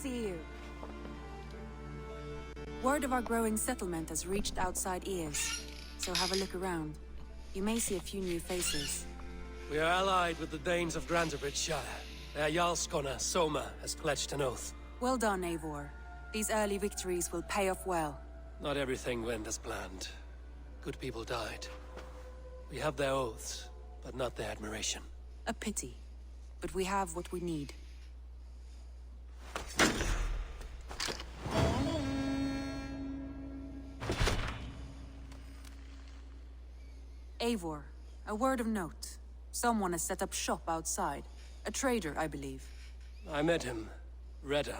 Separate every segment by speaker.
Speaker 1: see you. Word of our growing settlement has reached outside ears, so have a look around. You may see a few new faces.
Speaker 2: We are allied with the Danes of Shire. Their Jarlskona, Soma, has pledged an oath.
Speaker 1: Well done, Eivor. These early victories will pay off well.
Speaker 2: Not everything went as planned. Good people died. We have their oaths, but not their admiration.
Speaker 1: A pity. But we have what we need. Eivor, a word of note. Someone has set up shop outside. A trader, I believe.
Speaker 2: I met him. Redda.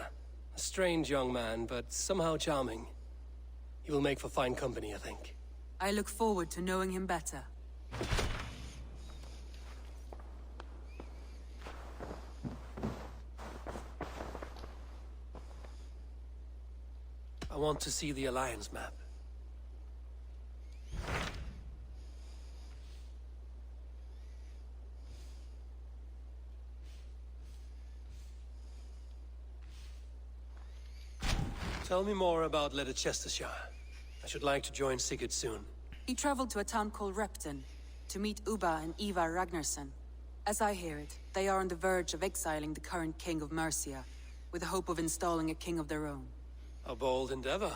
Speaker 2: A strange young man, but somehow charming. He will make for fine company, I think.
Speaker 1: I look forward to knowing him better.
Speaker 2: I want to see the Alliance map. Tell me more about Leicestershire. I should like to join Sigurd soon.
Speaker 1: He traveled to a town called Repton to meet Ubba and Ivar Ragnarsson. As I hear it, they are on the verge of exiling the current king of Mercia, with the hope of installing a king of their own.
Speaker 2: A bold endeavor.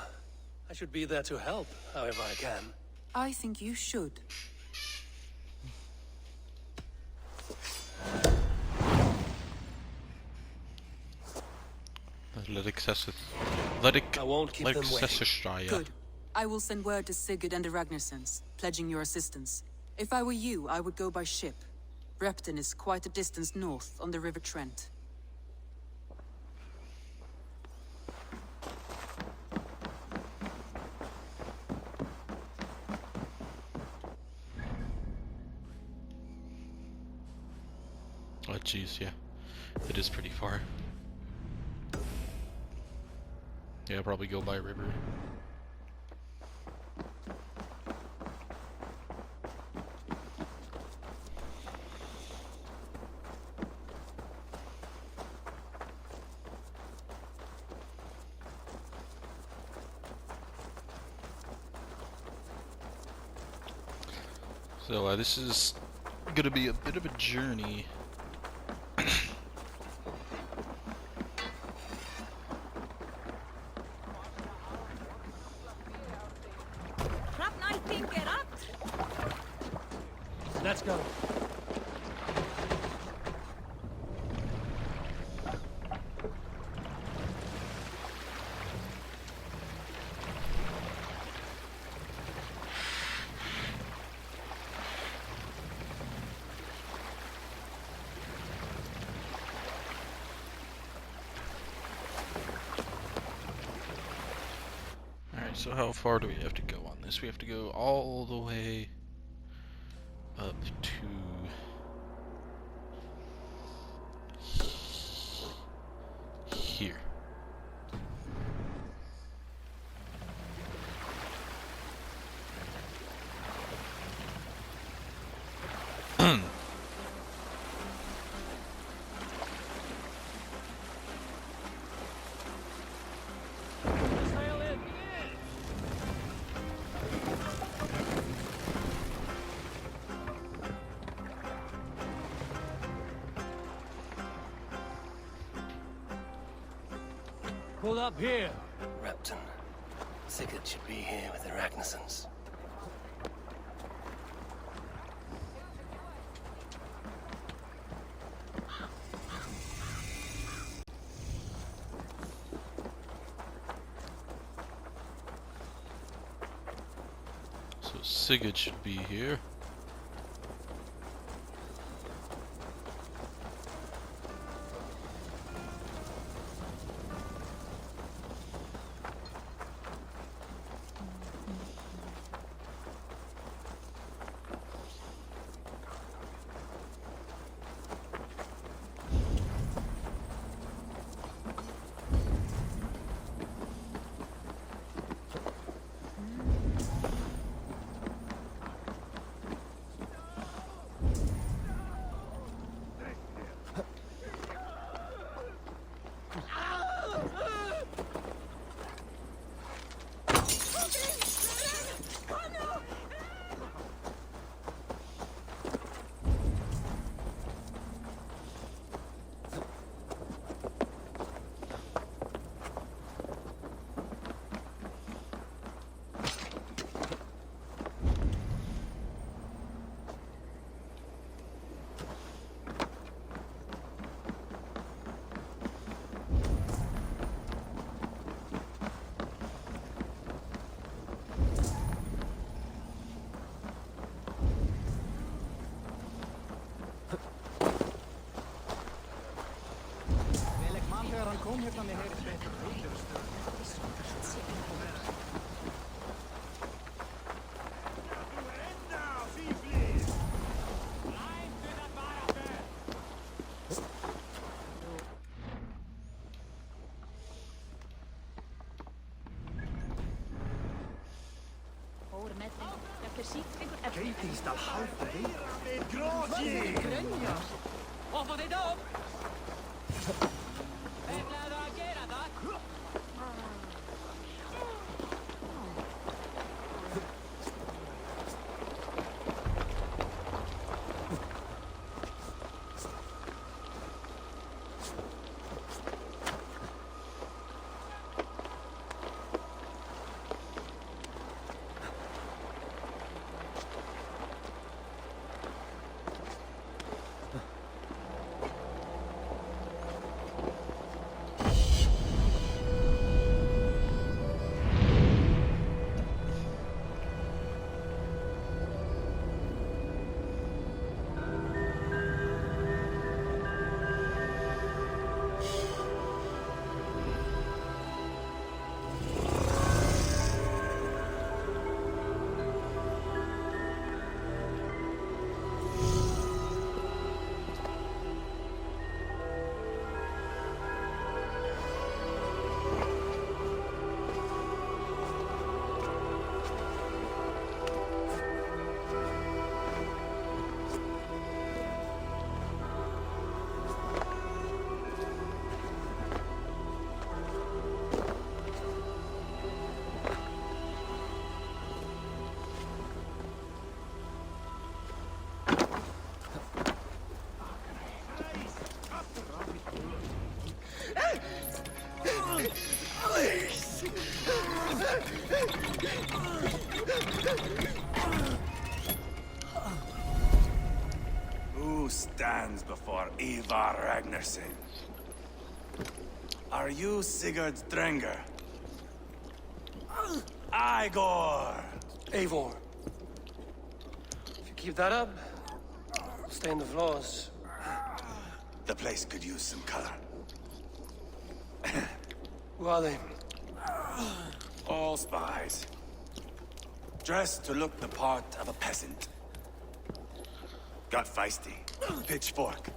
Speaker 2: I should be there to help, however I can.
Speaker 1: I think you should.
Speaker 2: I won't keep them waiting.
Speaker 1: Good. I will send word to Sigurd and the Ragnarssons, pledging your assistance. If I were you, I would go by ship. Repton is quite a distance north on the River Trent.
Speaker 3: Oh jeez, yeah. It is pretty far. Yeah, I'll probably go by river. So this is gonna be a bit of a journey.
Speaker 2: Let's go.
Speaker 3: Alright, so how far do we have to go on this? We have to go all the way up to here.
Speaker 2: Pull up here. Repton. Sigurd should be here with the Ragnarssons.
Speaker 3: So Sigurd should be here.
Speaker 4: kom hérna med här beter understöd. Katie staat half erin. Grootje! Grunja!
Speaker 5: Of wat is dat? Ik laat haar keren, dat.
Speaker 6: Who stands before Ivar Ragnarsson? Are you Sigurd Drenger? Igor!
Speaker 2: Eivor. If you keep that up, I'll stay in the floors.
Speaker 6: The place could use some color.
Speaker 2: Who are they?
Speaker 6: All spies. Dressed to look the part of a peasant. Got feisty. Pitchfork.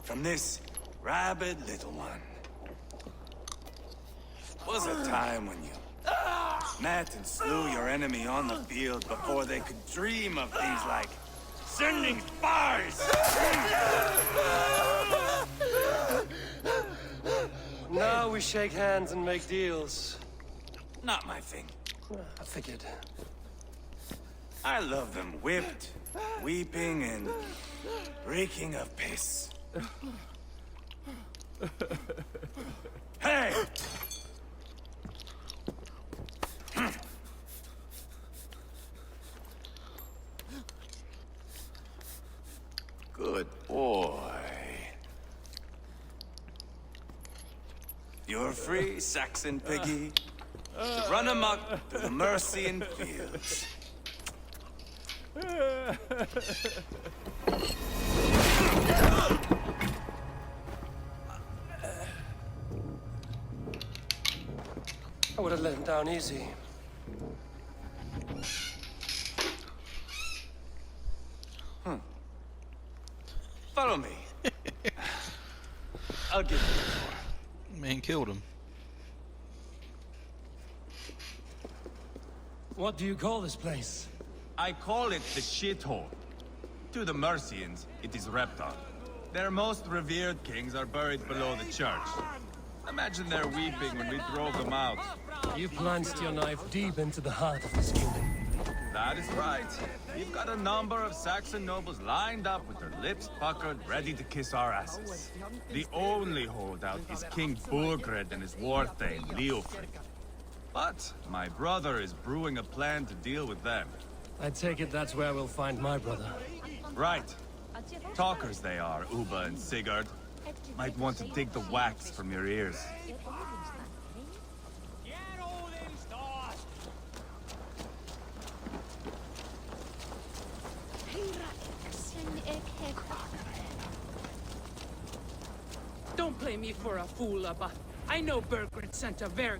Speaker 6: From this rabid little one. Was a time when you met and slew your enemy on the field before they could dream of things like sending spies!
Speaker 2: Now we shake hands and make deals.
Speaker 6: Not my thing.
Speaker 2: I figured.
Speaker 6: I love them whipped, weeping, and reeking of piss. Hey! Good boy. You're free, Saxon piggy, to run amok through the Mercian fields.
Speaker 2: I would have let him down easy.
Speaker 6: Follow me. I'll give you the tour.
Speaker 3: Man killed him.
Speaker 2: What do you call this place?
Speaker 7: I call it the shithole. To the Mercians, it is Reptar. Their most revered kings are buried below the church. Imagine their weeping when we drove them out.
Speaker 2: You plunged your knife deep into the heart of this kingdom.
Speaker 7: That is right. We've got a number of Saxon nobles lined up with their lips puckered, ready to kiss our asses. The only holdout is King Burgred and his war thane, Leofric. But my brother is brewing a plan to deal with them.
Speaker 2: I take it that's where we'll find my brother.
Speaker 7: Right. Talkers they are, Uba and Sigurd. Might want to dig the wax from your ears.
Speaker 5: Don't play
Speaker 8: play me for a fool, but I know Burgred sent a very...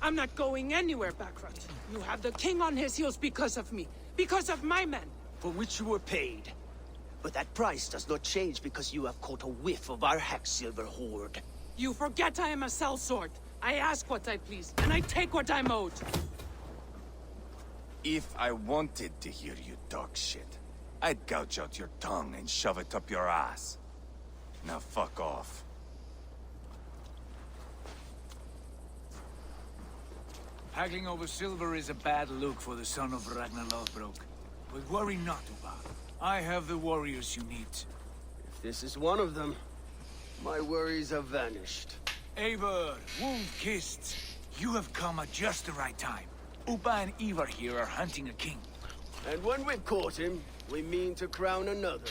Speaker 8: I'm not going anywhere, Backrot. You have the king on his heels because of me. Because of my men.
Speaker 9: For which you were paid. But that price does not change because you have caught a whiff of our Hacksilver hoard.
Speaker 8: You forget I am a sellsword. I ask what I please, and I take what I'm owed.
Speaker 6: If I wanted to hear you talk shit, I'd gouge out your tongue and shove it up your ass. Now fuck off.
Speaker 10: Haggling over silver is a bad look for the son of Ragnar Lothbrok. But worry not, Uba. I have the warriors you need.
Speaker 9: If this is one of them, my worries have vanished.
Speaker 10: Eivor, Wolf-Kissed, you have come at just the right time. Uba and Ivar here are hunting a king.
Speaker 9: And when we've caught him, we mean to crown another.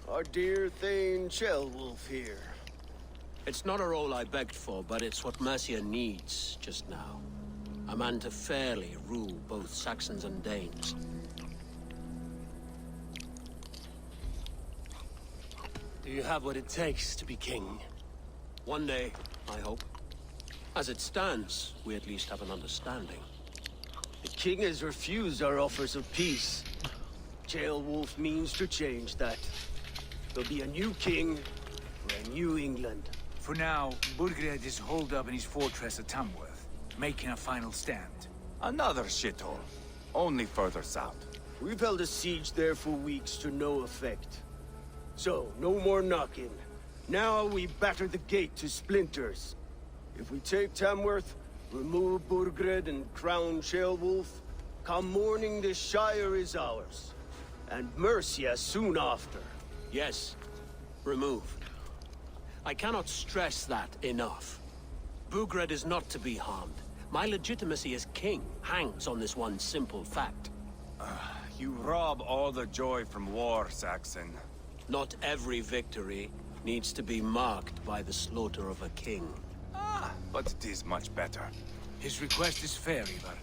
Speaker 9: Our dear Thane Ceolwulf here.
Speaker 11: It's not a role I begged for, but it's what Mercia needs just now. A man to fairly rule both Saxons and Danes.
Speaker 2: Do you have what it takes to be king?
Speaker 11: One day, I hope. As it stands, we at least have an understanding.
Speaker 9: The king has refused our offers of peace. Ceolwulf means to change that. There'll be a new king for a new England.
Speaker 10: For now, Burgred is holed up in his fortress at Tamworth, making a final stand.
Speaker 6: Another shithole. Only further south.
Speaker 9: We've held a siege there for weeks to no effect. So, no more knocking. Now we batter the gate to splinters. If we take Tamworth, remove Burgred and crown Ceolwulf, come morning the Shire is ours. And Mercia soon after.
Speaker 11: Yes, remove. I cannot stress that enough. Burgred is not to be harmed. My legitimacy as king hangs on this one simple fact.
Speaker 6: You rob all the joy from war, Saxon.
Speaker 11: Not every victory needs to be marked by the slaughter of a king.
Speaker 6: But it is much better.
Speaker 10: His request is fair, Ivar,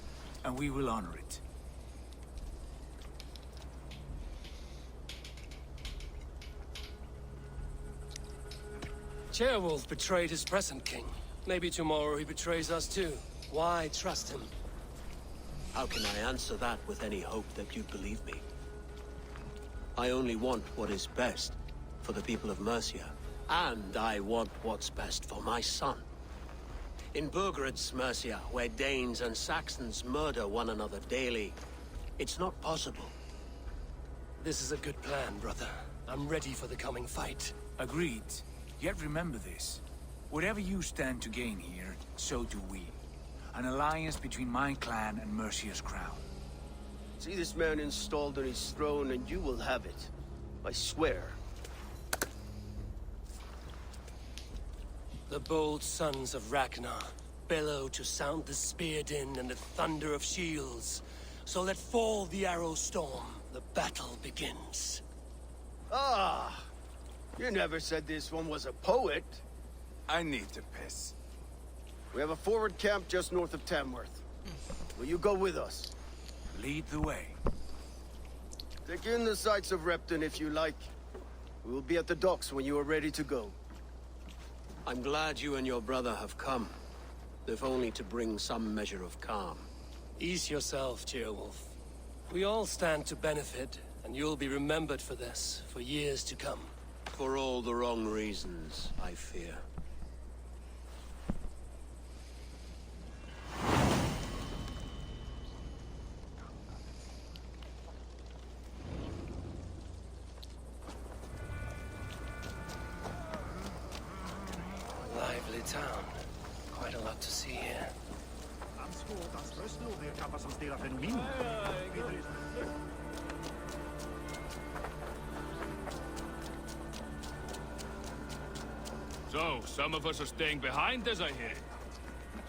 Speaker 10: and we will honor it.
Speaker 2: Ceolwulf betrayed his present king. Maybe tomorrow he betrays us too. Why trust him?
Speaker 11: How can I answer that with any hope that you believe me? I only want what is best for the people of Mercia. And I want what's best for my son. In Burgred's Mercia, where Danes and Saxons murder one another daily, it's not possible.
Speaker 2: This is a good plan, brother. I'm ready for the coming fight.
Speaker 10: Agreed. Yet remember this. Whatever you stand to gain here, so do we. An alliance between my clan and Mercia's crown.
Speaker 9: See this man installed on his throne and you will have it. I swear.
Speaker 2: The bold sons of Ragnar bellow to sound the spear din and the thunder of shields. So let fall the arrow storm. The battle begins.
Speaker 9: Ah! You never said this one was a poet.
Speaker 6: I need to piss.
Speaker 9: We have a forward camp just north of Tamworth. Will you go with us?
Speaker 10: Lead the way.
Speaker 9: Take in the sights of Repton if you like. We will be at the docks when you are ready to go.
Speaker 11: I'm glad you and your brother have come, if only to bring some measure of calm.
Speaker 2: Ease yourself, Ceolwulf. We all stand to benefit, and you'll be remembered for this, for years to come.
Speaker 11: For all the wrong reasons, I fear.
Speaker 2: Lively town. Quite a lot to see here.
Speaker 12: So, some of us are staying behind, as I hear.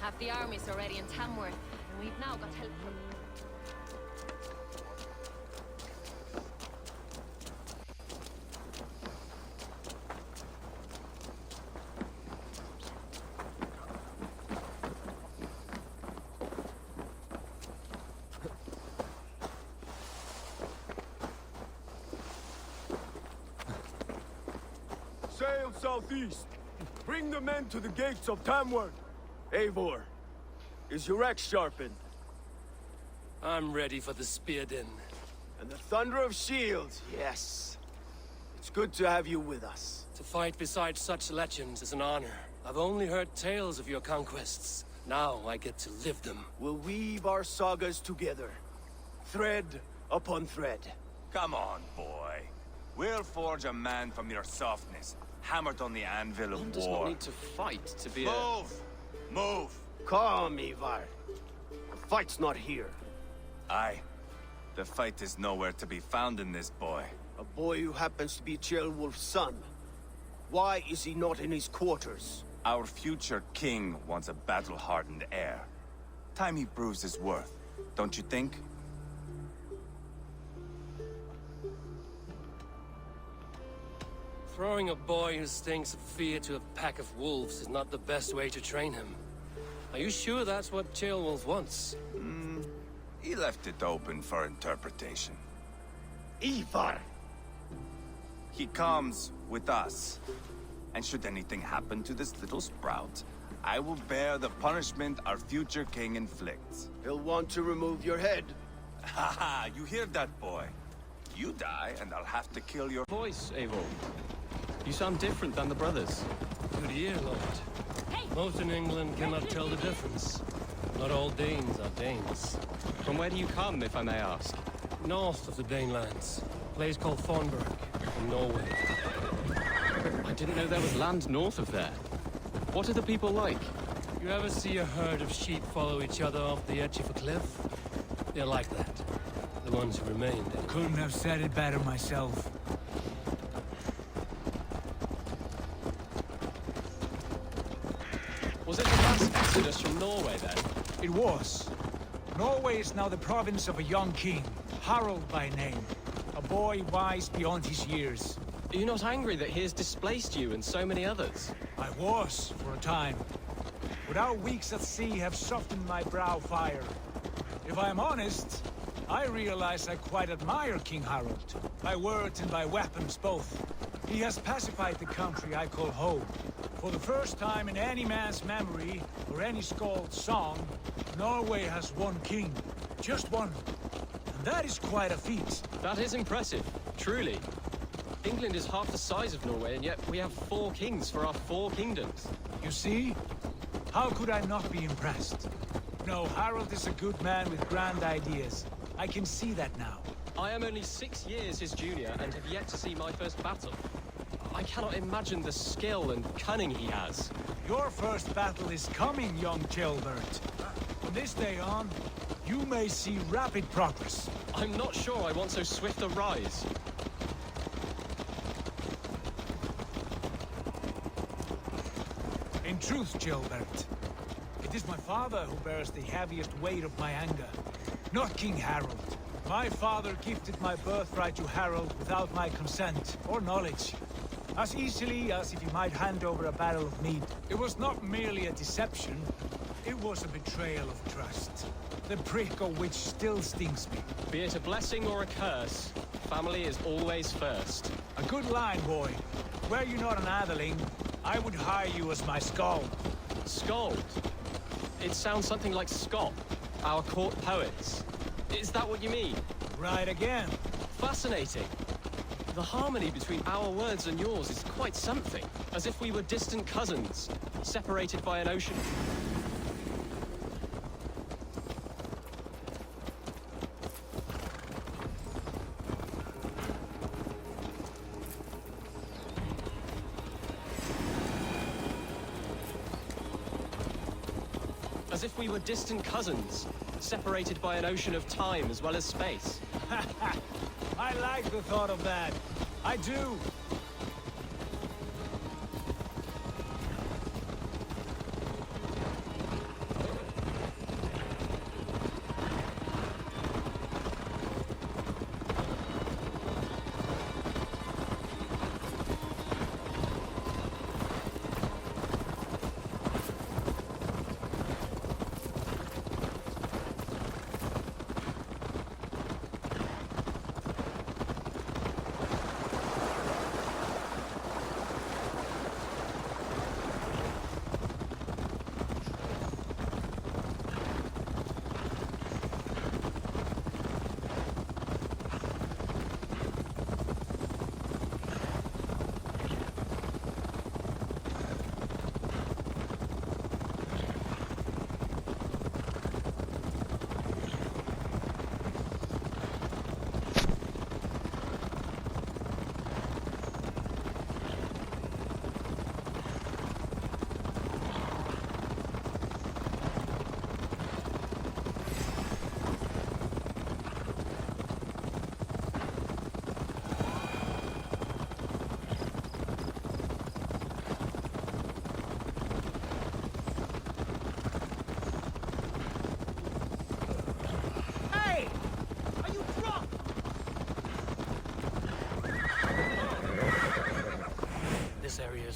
Speaker 13: Half the army's already in Tamworth, and we've now got help from...
Speaker 9: down southeast. Bring the men to the gates of Tamworth. Eivor, is your axe sharpened?
Speaker 2: I'm ready for the spear din.
Speaker 9: And the thunder of shields, yes. It's good to have you with us.
Speaker 2: To fight beside such legends is an honor. I've only heard tales of your conquests. Now I get to live them.
Speaker 9: We'll weave our sagas together. Thread upon thread.
Speaker 6: Come on, boy. We'll forge a man from your softness, hammered on the anvil of
Speaker 14: One
Speaker 6: war.
Speaker 14: does not need to fight to be
Speaker 6: Move! Move!
Speaker 9: Calm, Ivar. The fight's not here.
Speaker 6: Aye. The fight is nowhere to be found in this boy.
Speaker 9: A boy who happens to be Ceolwulf's son. Why is he not in his quarters?
Speaker 6: Our future king wants a battle-hardened heir. Time he proves his worth, don't you think?
Speaker 2: Throwing a boy who stinks of fear to a pack of wolves is not the best way to train him. Are you sure that's what Ceolwulf wants?
Speaker 6: He left it open for interpretation.
Speaker 9: Ivar!
Speaker 6: He comes with us. And should anything happen to this little sprout, I will bear the punishment our future king inflicts.
Speaker 9: He'll want to remove your head.
Speaker 6: Ha ha! You hear that, boy? You die, and I'll have to kill your
Speaker 14: voice, Eivor. You sound different than the brothers.
Speaker 2: Good ear, Lord. Most in England cannot tell the difference. Not all Danes are Danes.
Speaker 14: From where do you come, if I may ask?
Speaker 2: North of the Danelands. A place called Thornburg, in Norway.
Speaker 14: I didn't know there was land north of there. What are the people like?
Speaker 2: You ever see a herd of sheep follow each other off the edge of a cliff? They're like that. The ones who remained.
Speaker 10: Couldn't have said it better myself.
Speaker 14: Was it the last exodus from Norway, then?
Speaker 10: It was. Norway is now the province of a young king, Harald by name. A boy wise beyond his years.
Speaker 14: Are you not angry that he has displaced you and so many others?
Speaker 10: I was, for a time. But our weeks at sea have softened my brow fire. If I am honest, I realize I quite admire King Harald. By words and by weapons both. He has pacified the country I call home. For the first time in any man's memory, or any skald's song, Norway has one king. Just one. And that is quite a feat.
Speaker 14: That is impressive, truly. England is half the size of Norway, and yet we have 4 kings for our 4 kingdoms.
Speaker 10: You see? How could I not be impressed? No, Harald is a good man with grand ideas. I can see that now.
Speaker 14: I am only 6 years his junior, and have yet to see my first battle. I cannot imagine the skill and cunning he has.
Speaker 10: Your first battle is coming, young Ceolbert. From this day on, you may see rapid progress.
Speaker 14: I'm not sure I want so swift a rise.
Speaker 10: In truth, Ceolbert, it is my father who bears the heaviest weight of my anger, not King Harald. My father gifted my birthright to Harald without my consent or knowledge. As easily as if he might hand over a barrel of mead. It was not merely a deception, it was a betrayal of trust. The prick of which still stings me.
Speaker 14: Be it a blessing or a curse, family is always first.
Speaker 10: A good line, boy. Were you not an atheling, I would hire you as my skald.
Speaker 14: Skald? It sounds something like Scott, our court poets. Is that what you mean?
Speaker 10: Right again.
Speaker 14: Fascinating. The harmony between our words and yours is quite something. As if we were distant cousins, separated by an ocean. As if we were distant cousins, separated by an ocean of time as well as space.
Speaker 10: I like the thought of that. I do.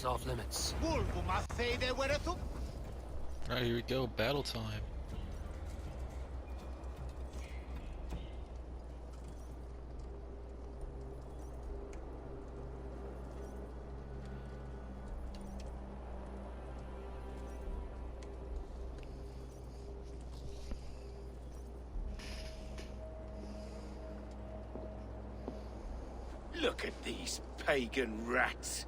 Speaker 2: off limits.
Speaker 3: Alright, here we go, battle time.
Speaker 9: Look at these pagan rats.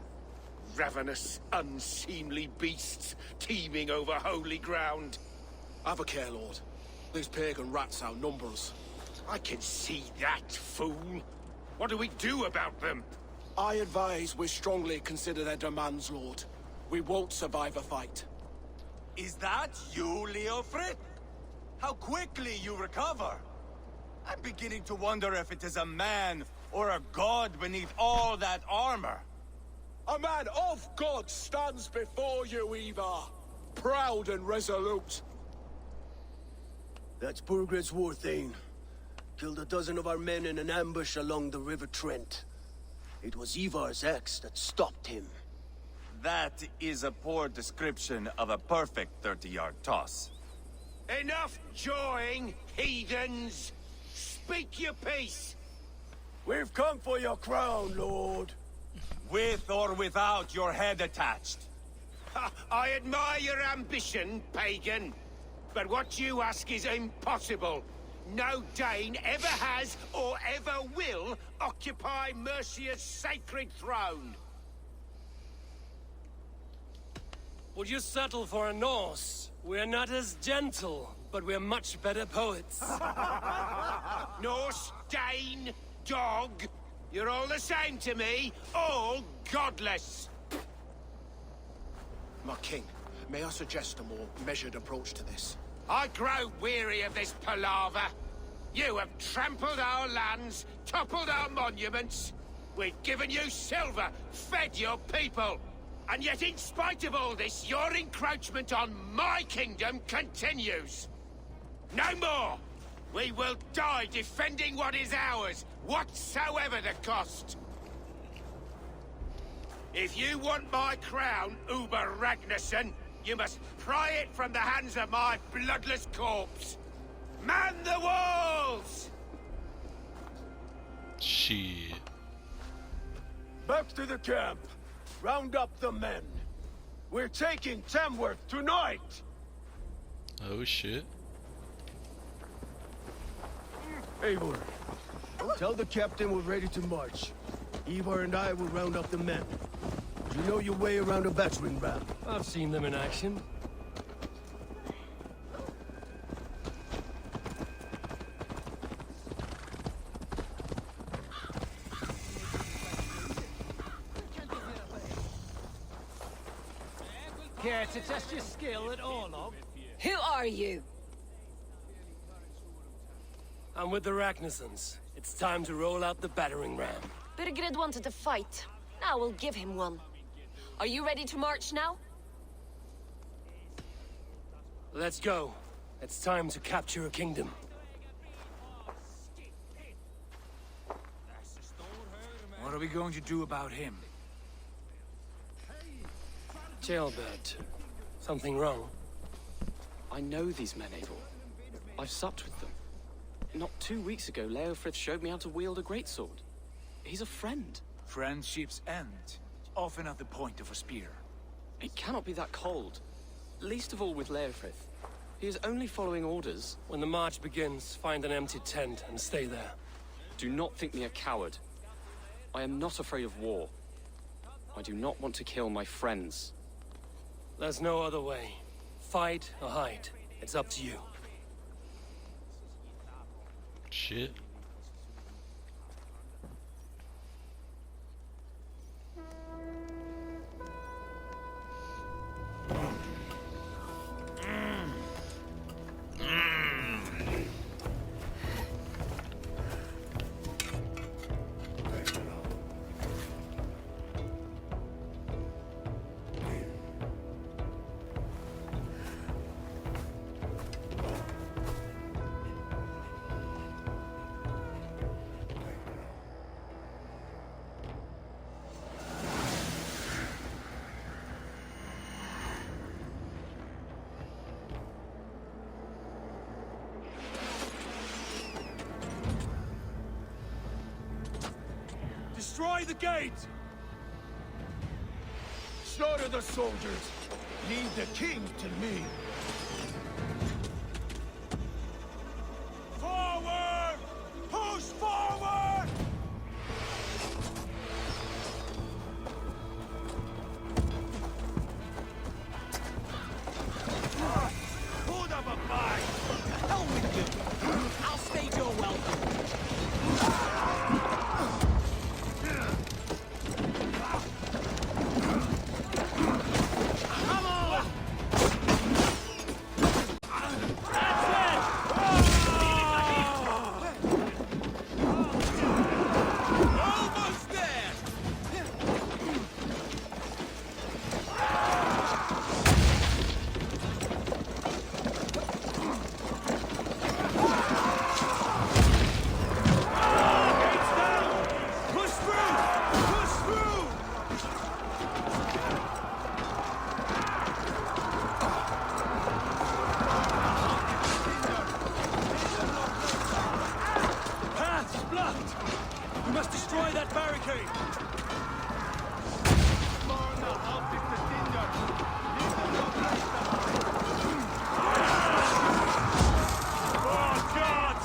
Speaker 9: Ravenous, unseemly beasts teeming over holy ground.
Speaker 15: Have a care, Lord. These pagan rats outnumber us.
Speaker 9: I can see that, fool. What do we do about them?
Speaker 15: I advise we strongly consider their demands, Lord. We won't survive a fight.
Speaker 6: Is that you, Leofrid? How quickly you recover! I'm beginning to wonder if it is a man or a god beneath all that armor.
Speaker 15: A man of God stands before you, Eva. Proud and resolute.
Speaker 9: That's Burgred's war thane. Killed a dozen of our men in an ambush along the River Trent. It was Ivar's axe that stopped him.
Speaker 6: That is a poor description of a perfect 30-yard toss.
Speaker 9: Enough jawing, heathens! Speak your piece!
Speaker 15: We've come for your crown, Lord.
Speaker 6: With or without your head attached.
Speaker 9: I admire your ambition, pagan. But what you ask is impossible. No Dane ever has or ever will occupy Mercia's sacred throne.
Speaker 2: Would you settle for a Norse? We're not as gentle, but we're much better poets.
Speaker 9: Norse, Dane, dog. You're all the same to me. All godless.
Speaker 15: My king, may I suggest a more measured approach to this?
Speaker 9: I grow weary of this palaver. You have trampled our lands, toppled our monuments. We've given you silver, fed your people. And yet, in spite of all this, your encroachment on my kingdom continues. No more! We will die defending what is ours, whatsoever the cost. If you want my crown, Uber Ragnarsson, you must pry it from the hands of my bloodless corpse. Man the walls!
Speaker 3: Shit.
Speaker 9: Back to the camp. Round up the men. We're taking Tamworth tonight!
Speaker 3: Oh shit.
Speaker 9: Eivor, tell the captain we're ready to march. Ivar and I will round up the men. You know your way around a battering ram.
Speaker 2: I've seen them in action.
Speaker 5: Care to test your skill at Orlog?
Speaker 16: Who are you?
Speaker 2: I'm with the Ragnarssons. It's time to roll out the battering ram.
Speaker 16: Burgred wanted to fight. Now we'll give him one. Are you ready to march now?
Speaker 2: Let's go. It's time to capture a kingdom.
Speaker 10: What are we going to do about him?
Speaker 2: Jailbird. Something wrong?
Speaker 14: I know these men, Eivor. I've supped with them. Not 2 weeks ago, Leofrith showed me how to wield a greatsword. He's a friend.
Speaker 10: Friendships end, often at the point of a spear.
Speaker 14: It cannot be that cold. Least of all with Leofrith. He is only following orders.
Speaker 2: When the march begins, find an empty tent and stay there.
Speaker 14: Do not think me a coward. I am not afraid of war. I do not want to kill my friends.
Speaker 2: There's no other way. Fight or hide. It's up to you.
Speaker 3: Shit.
Speaker 2: Destroy the gate!
Speaker 15: Slaughter the soldiers. Leave the king to me.
Speaker 6: Forward! Push forward! Hold up a fight!
Speaker 5: Hell with you! I'll stage your welcome. Come on!
Speaker 6: Almost there! Push through! Push through!
Speaker 2: Path's blocked! We must destroy that barricade! Oh, God!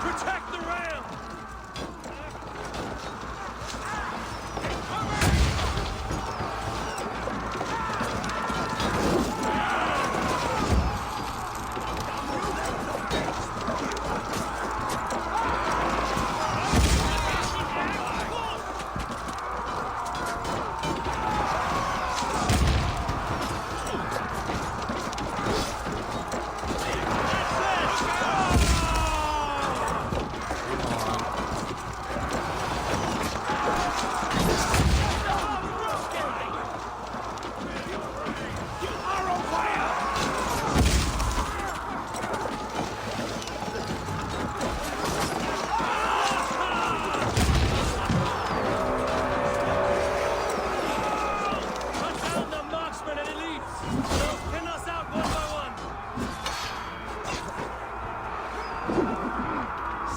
Speaker 2: Protect the rail! Hunt down the marksmen and elites! They'll pin us out one by one!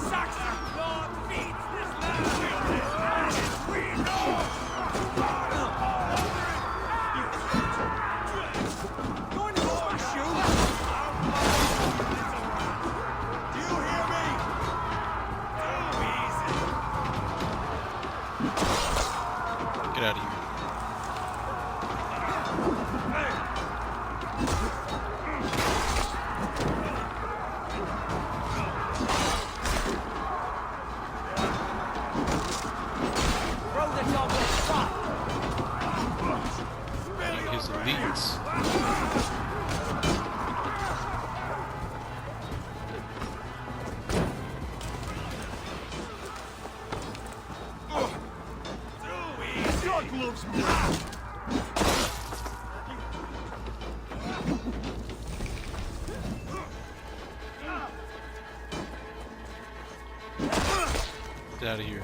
Speaker 2: Saxon Lord feeds this land! We Going to smash you!
Speaker 6: Do you hear me? Too easy.
Speaker 3: Get out of here.
Speaker 5: Throw the dog with fire.
Speaker 3: His elites.
Speaker 6: God loves blood!
Speaker 3: Get out of here.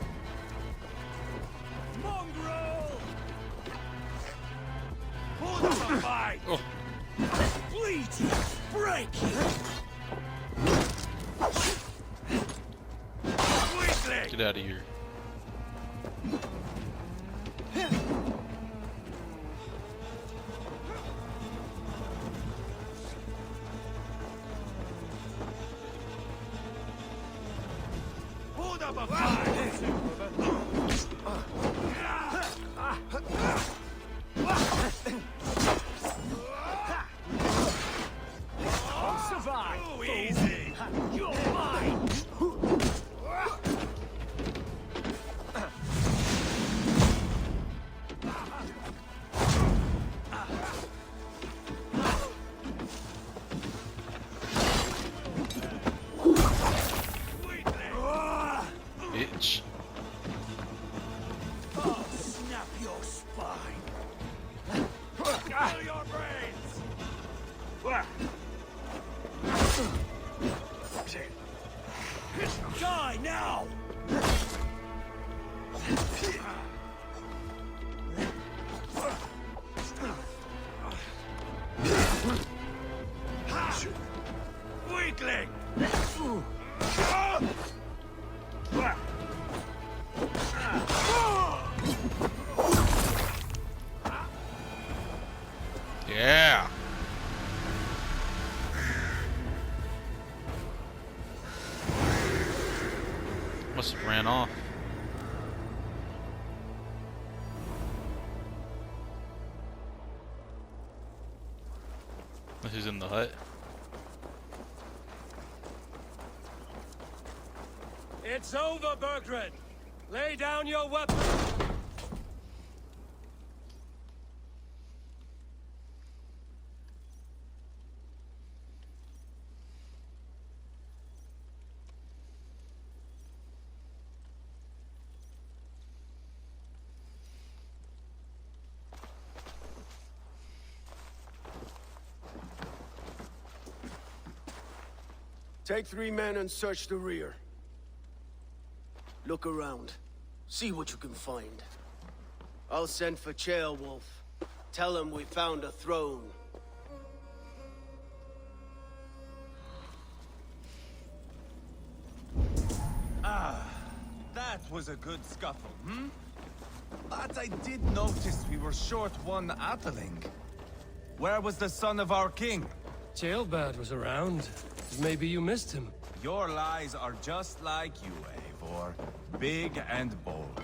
Speaker 6: Mongrel! Hold up a fight!
Speaker 3: Oh.
Speaker 6: Bleach you! Break you! Quickly!
Speaker 3: Get out of here.
Speaker 6: Hold up a fight!
Speaker 5: I'll survive.
Speaker 6: Too easy!
Speaker 5: You're mine.
Speaker 3: Bitch.
Speaker 6: I'll snap your spine!
Speaker 2: Die now! Weakling!
Speaker 3: Yeah. Must have ran off. He's in the hut.
Speaker 2: It's over, Burgred! Lay down your weapon!
Speaker 9: Take 3 men and search the rear. Look around. See what you can find. I'll send for Ceolwulf. Tell him we found a throne.
Speaker 7: Ah, that was a good scuffle, hmm? But I did notice we were short one Atheling. Where was the son of our king?
Speaker 2: Ceolbad was around. Maybe you missed him.
Speaker 7: Your lies are just like you, Eivor. Big and bold.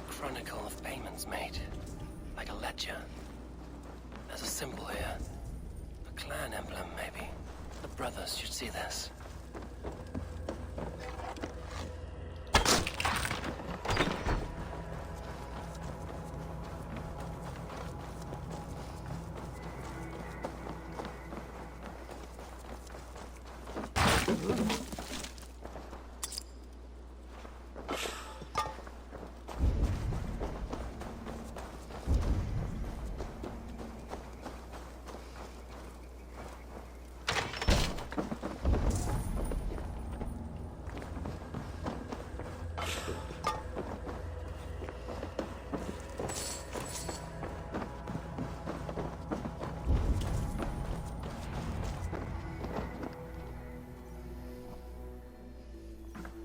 Speaker 2: Chronicle of payments made. Like a ledger. There's a symbol here. A clan emblem, maybe. The brothers should see this.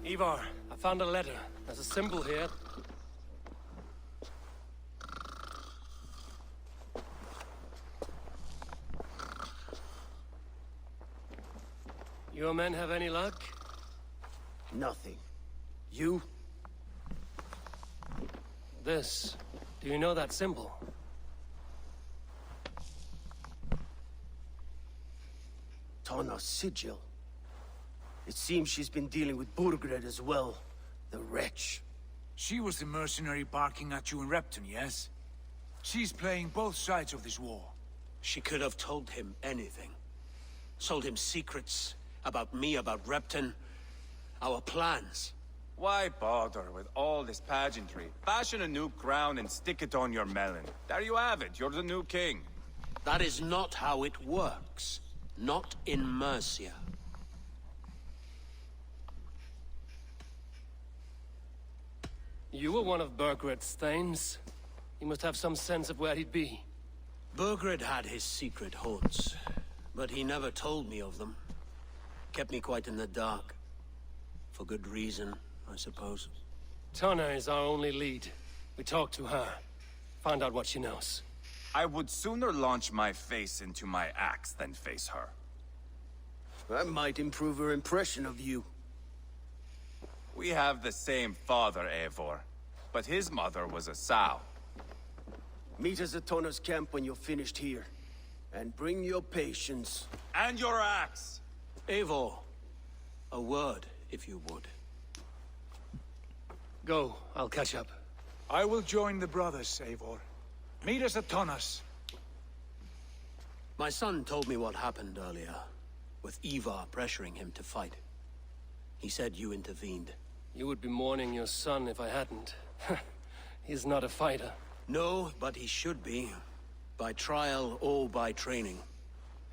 Speaker 2: Ivar, I found a letter. There's a symbol here. Your men have any luck?
Speaker 9: Nothing. You?
Speaker 2: This. Do you know that symbol?
Speaker 9: Tana's sigil. It seems she's been dealing with Burgred as well. The wretch.
Speaker 10: She was the mercenary barking at you in Repton, yes? She's playing both sides of this war.
Speaker 11: She could have told him anything. Told him secrets about me, about Repton, our plans.
Speaker 7: Why bother with all this pageantry? Fashion a new crown and stick it on your melon. There you have it, you're the new king.
Speaker 11: That is not how it works. Not in Mercia.
Speaker 2: You were one of Burgred's thanes. He must have some sense of where he'd be.
Speaker 11: Burgred had his secret haunts, but he never told me of them. Kept me quite in the dark. For good reason, I suppose.
Speaker 2: Tana is our only lead. We talked to her. Find out what she knows.
Speaker 7: I would sooner launch my face into my axe than face her.
Speaker 9: That might improve her impression of you.
Speaker 7: We have the same father, Eivor, but his mother was a sow.
Speaker 9: Meet us at Tana's camp when you're finished here. And bring your patience.
Speaker 6: And your axe!
Speaker 11: Eivor, a word, if you would.
Speaker 2: Go, I'll catch up.
Speaker 10: I will join the brothers, Eivor. Meet us at Tonnas.
Speaker 11: My son told me what happened earlier, with Ivar pressuring him to fight. He said you intervened.
Speaker 2: You would be mourning your son if I hadn't. He's not a fighter.
Speaker 11: No, but he should be. By trial or by training.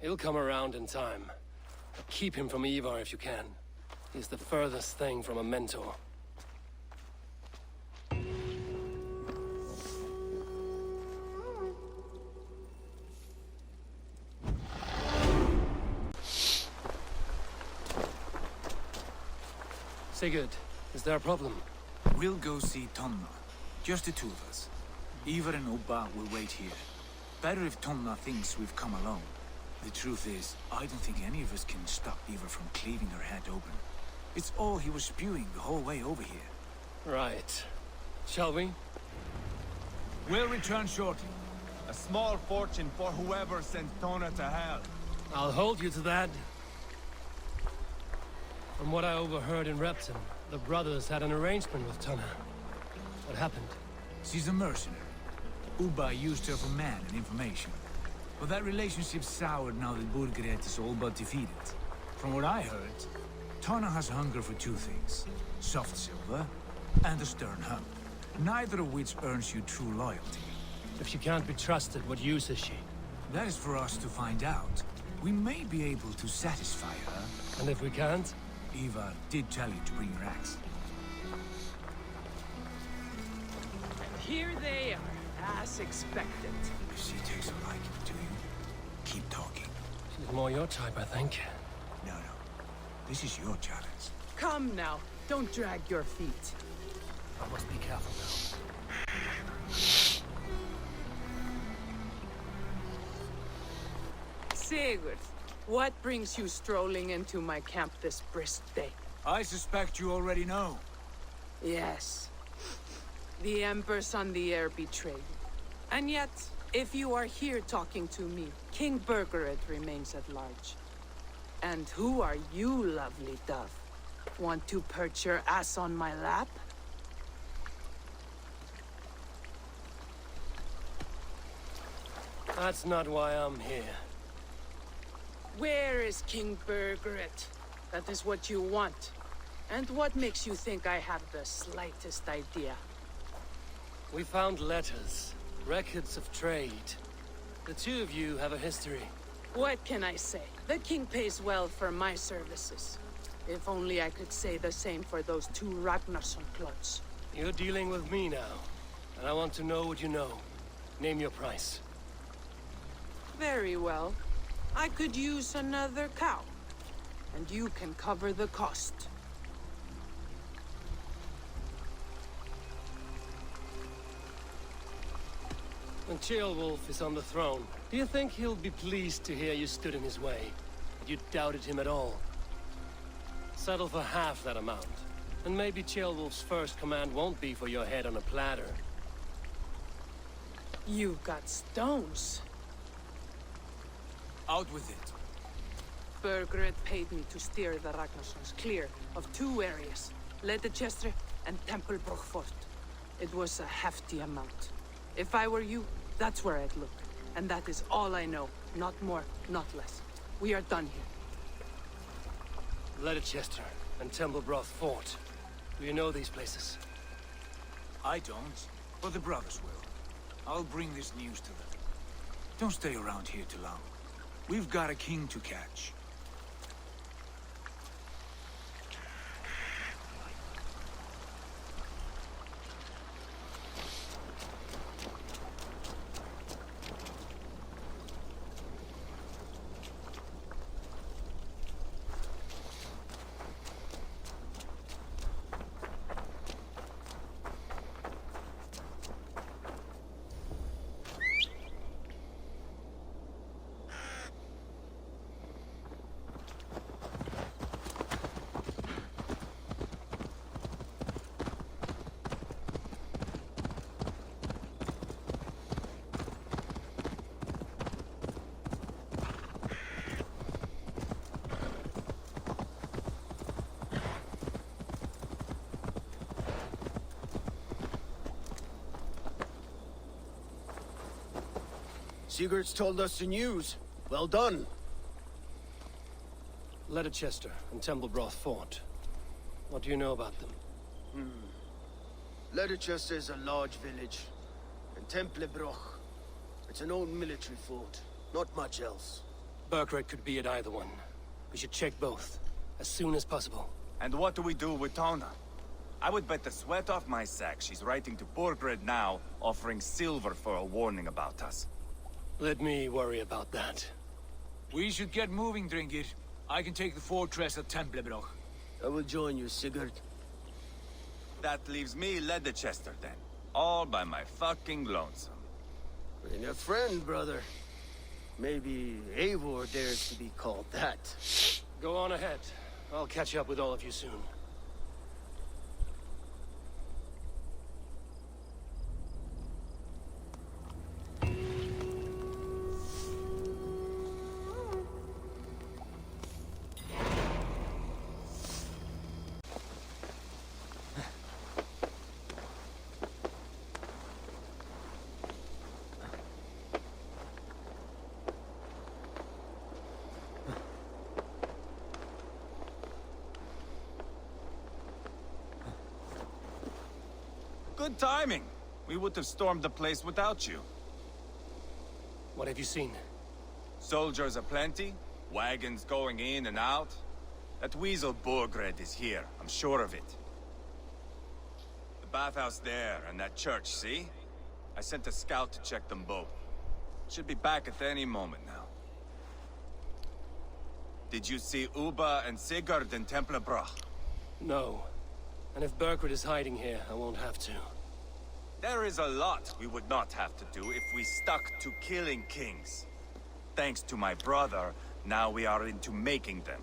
Speaker 2: He'll come around in time. Keep him from Ivar if you can. He's the furthest thing from a mentor. Sigurd, is there a problem?
Speaker 10: We'll go see Tonna. Just the two of us. Ivar and Ubba will wait here. Better if Tonna thinks we've come alone. The truth is, I don't think any of us can stop Ivar from cleaving her head open. It's all he was spewing the whole way over here.
Speaker 2: Right. Shall we?
Speaker 10: We'll return shortly.
Speaker 7: A small fortune for whoever sent Tona to hell.
Speaker 2: I'll hold you to that. From what I overheard in Repton, the brothers had an arrangement with Tonna. What happened?
Speaker 10: She's a mercenary. Ubba used her for man and information. But that relationship soured now that Burgred is all but defeated. From what I heard, Tonna has hunger for two things. Soft silver and a stern hump. Neither of which earns you true loyalty.
Speaker 2: If she can't be trusted, what use is she?
Speaker 10: That is for us to find out. We may be able to satisfy her.
Speaker 2: And if we can't?
Speaker 10: Ivar did tell you to bring your axe.
Speaker 8: And here they are, as expected.
Speaker 10: If she takes a liking to you, keep talking.
Speaker 2: She's more your type, I think.
Speaker 10: No. This is your challenge.
Speaker 8: Come now, don't drag your feet.
Speaker 2: I must be careful now.
Speaker 8: Sigurd, what brings you strolling into my camp this brisk day?
Speaker 10: I suspect you already know.
Speaker 8: Yes. The Emperor's on the air betrayed. And yet, if you are here talking to me, King Burgred remains at large. And who are you, lovely dove? Want to perch your ass on my lap?
Speaker 2: That's not why I'm here.
Speaker 8: Where is King Burgred? That is what you want. And what makes you think I have the slightest idea?
Speaker 2: We found letters, records of trade. The two of you have a history.
Speaker 8: What can I say? The king pays well for my services. If only I could say the same for those two Ragnarsson clots.
Speaker 2: You're dealing with me now, and I want to know what you know. Name your price.
Speaker 8: Very well. I could use another cow. And you can cover the cost.
Speaker 2: When Ceolwulf is on the throne, do you think he'll be pleased to hear you stood in his way? That you doubted him at all? Settle for half that amount. And maybe Ceolwulf's first command won't be for your head on a platter.
Speaker 8: You've got stones.
Speaker 10: Out with it.
Speaker 8: Burgred paid me to steer the Ragnarssons clear of two areas, Ledechestre and Templebrook Fort. It was a hefty amount. If I were you, that's where I'd look. And that is all I know. Not more, not less. We are done here.
Speaker 2: Ledechestre and Templebrook Fort. Do you know these places?
Speaker 10: I don't, but the brothers will. I'll bring this news to them. Don't stay around here too long. We've got a king to catch.
Speaker 9: Sigurd's told us the news. Well done.
Speaker 2: Leicester and Templebroth fought. What do you know about them?
Speaker 9: Leicester is a large village. And Templebroch, it's an old military fort. Not much else.
Speaker 2: Burkred could be at either one. We should check both, as soon as possible.
Speaker 6: And what do we do with Tona? I would bet the sweat off my sack she's writing to Borgred now, offering silver for a warning about us.
Speaker 2: Let me worry about that.
Speaker 10: We should get moving, Dringir. I can take the fortress at Templebroch.
Speaker 9: I will join you, Sigurd.
Speaker 6: That leaves me Leicester then. All by my fucking lonesome.
Speaker 9: Bring a friend, brother. Maybe Eivor dares to be called that.
Speaker 2: Go on ahead. I'll catch up with all of you soon.
Speaker 6: Good timing. We would have stormed the place without you.
Speaker 2: What have you seen?
Speaker 6: Soldiers aplenty, wagons going in and out. That weasel Borgred is here, I'm sure of it. The bathhouse there and that church, see? I sent a scout to check them both. Should be back at any moment now. Did you see Uba and Sigurd in Templebroch?
Speaker 2: No. And if Burkred is hiding here, I won't have to.
Speaker 6: There is a lot we would not have to do if we stuck to killing kings. Thanks to my brother, now we are into making them.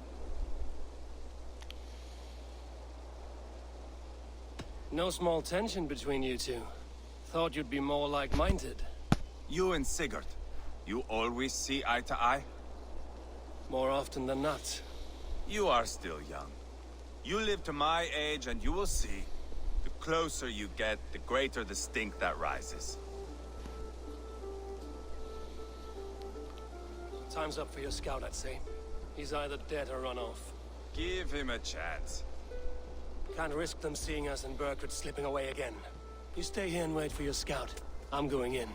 Speaker 2: No small tension between you two. Thought you'd be more like-minded.
Speaker 6: You and Sigurd, you always see eye to eye?
Speaker 2: More often than not.
Speaker 6: You are still young. You live to my age and you will see. The closer you get, the greater the stink that rises.
Speaker 2: Time's up for your scout, I'd say. He's either dead or run off.
Speaker 6: Give him a chance.
Speaker 2: Can't risk them seeing us and Burkred slipping away again. You stay here and wait for your scout. I'm going in.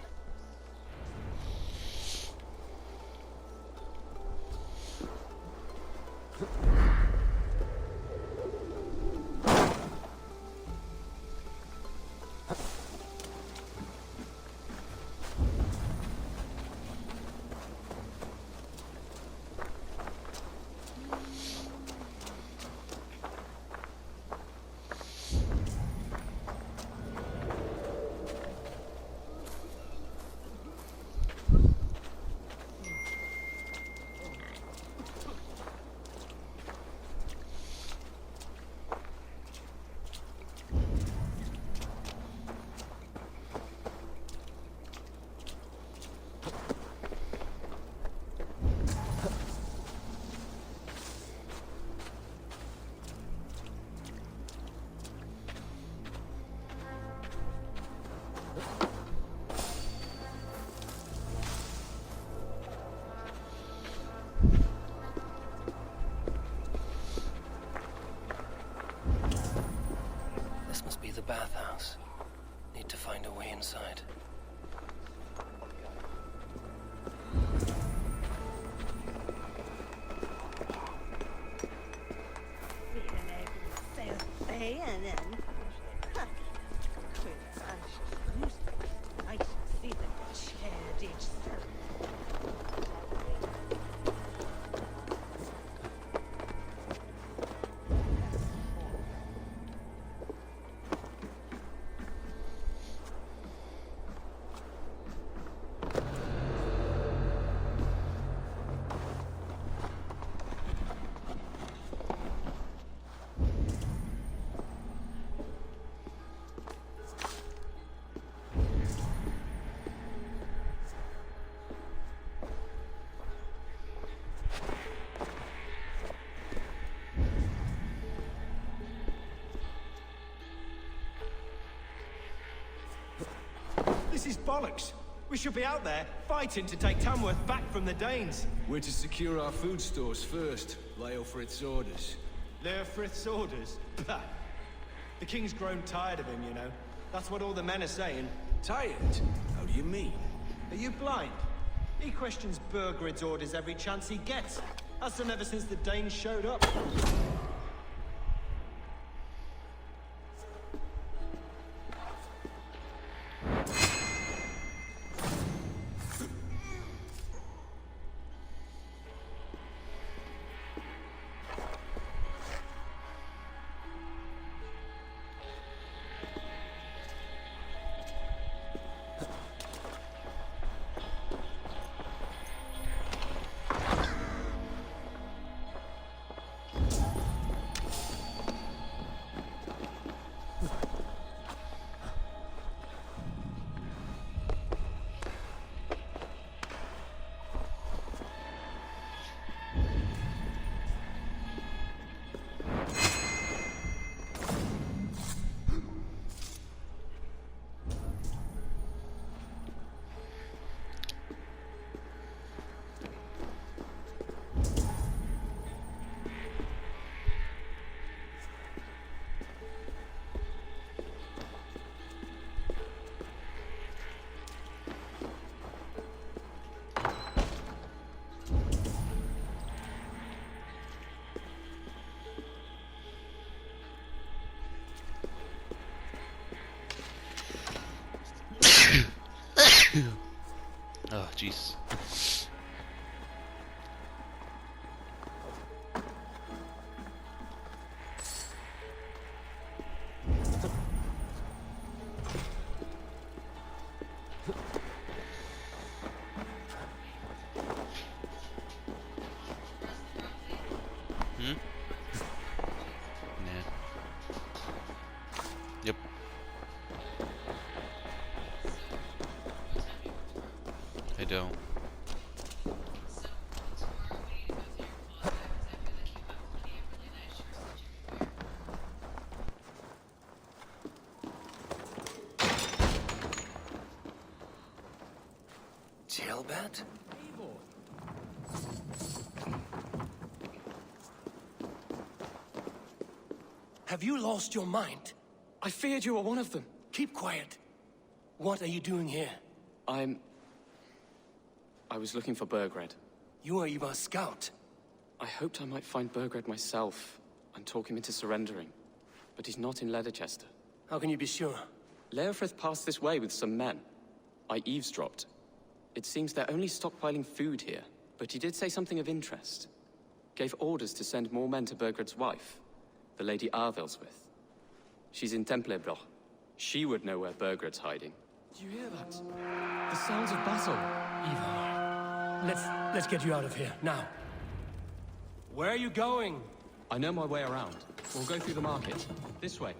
Speaker 2: This must be the bathhouse. Need to find a way inside.
Speaker 10: This is bollocks.
Speaker 4: We should be out there, fighting to take Tamworth back from the Danes.
Speaker 17: We're to secure our food stores first. Leofrith's orders.
Speaker 4: Leofrith's orders? Bah. The king's grown tired of him, you know. That's what all the men are saying.
Speaker 17: Tired? How do you mean?
Speaker 4: Are you blind? He questions Burgred's orders every chance he gets. Has done ever since the Danes showed up.
Speaker 3: Oh, jeez. Yep. I don't.
Speaker 2: Jailbird? Have you lost your mind?
Speaker 14: I feared you were one of them.
Speaker 2: Keep quiet. What are you doing here?
Speaker 14: I was looking for Burgred.
Speaker 2: You are Ivar's scout.
Speaker 14: I hoped I might find Burgred myself and talk him into surrendering. But he's not in Leicester.
Speaker 2: How can you be sure?
Speaker 14: Leofrith passed this way with some men. I eavesdropped. It seems they're only stockpiling food here, but he did say something of interest. Gave orders to send more men to Burgred's wife, the Lady Arvelswith. She's in Templebloch. She would know where Burgred's hiding.
Speaker 2: Do you hear that?
Speaker 14: The sounds of battle.
Speaker 2: Ivar, let's get you out of here, now. Where are you going?
Speaker 14: I know my way around. We'll go through the market. This way.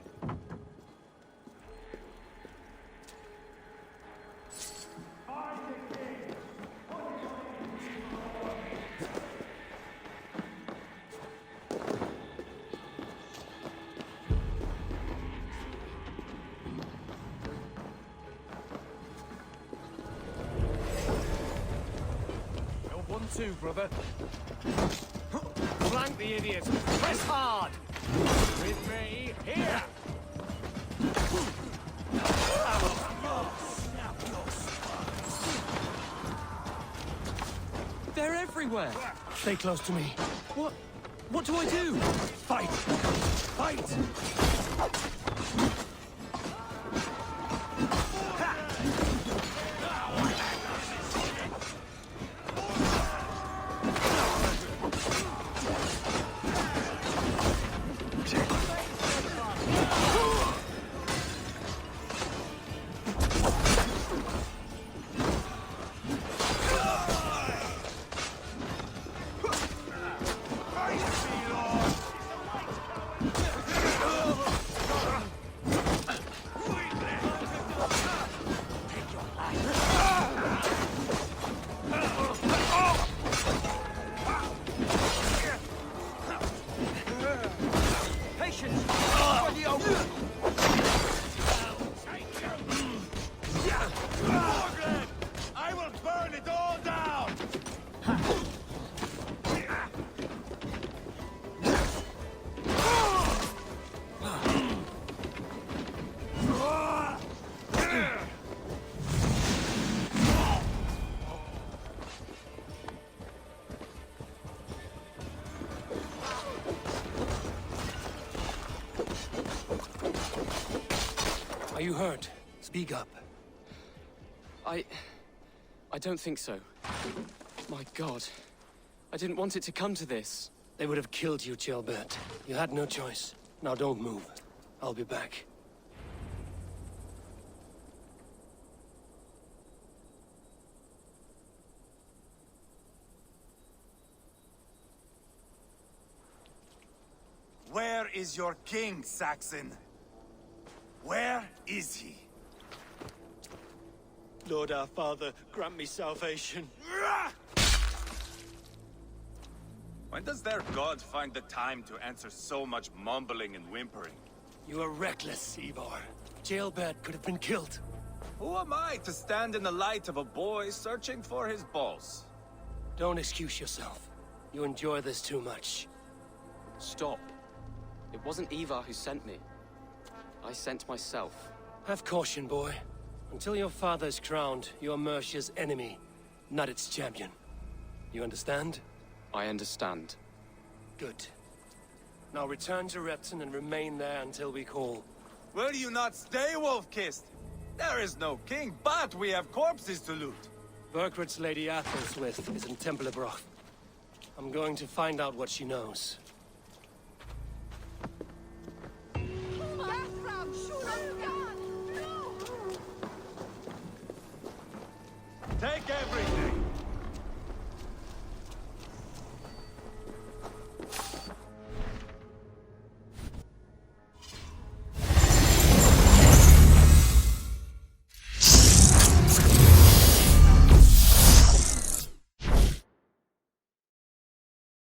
Speaker 4: Too, brother. Flank the idiot. Press hard. With me, here.
Speaker 14: They're everywhere.
Speaker 2: Stay close to me.
Speaker 14: What do I do?
Speaker 2: Fight! Fight! Are you hurt? Speak up.
Speaker 14: I don't think so. My god. I didn't want it to come to this.
Speaker 2: They would have killed you, Chilbert. You had no choice. Now don't move. I'll be back.
Speaker 6: Where is your king, Saxon? Where is he?
Speaker 4: Lord our Father, grant me salvation.
Speaker 6: When does their god find the time to answer so much mumbling and whimpering?
Speaker 2: You are reckless, Ivar. Chilbert could have been killed.
Speaker 6: Who am I to stand in the light of a boy searching for his balls?
Speaker 2: Don't excuse yourself. You enjoy this too much.
Speaker 14: Stop. It wasn't Ivar who sent me. I sent myself.
Speaker 2: Have caution, boy. Until your father is crowned, you are Mercia's enemy, not its champion. You understand?
Speaker 14: I understand.
Speaker 2: Good. Now return to Repton and remain there until we call.
Speaker 6: Will you not stay, Wolf-Kissed? There is no king, but we have corpses to loot.
Speaker 2: Burgred's Lady Athelstwith is in Templebroch. I'm going to find out what she knows.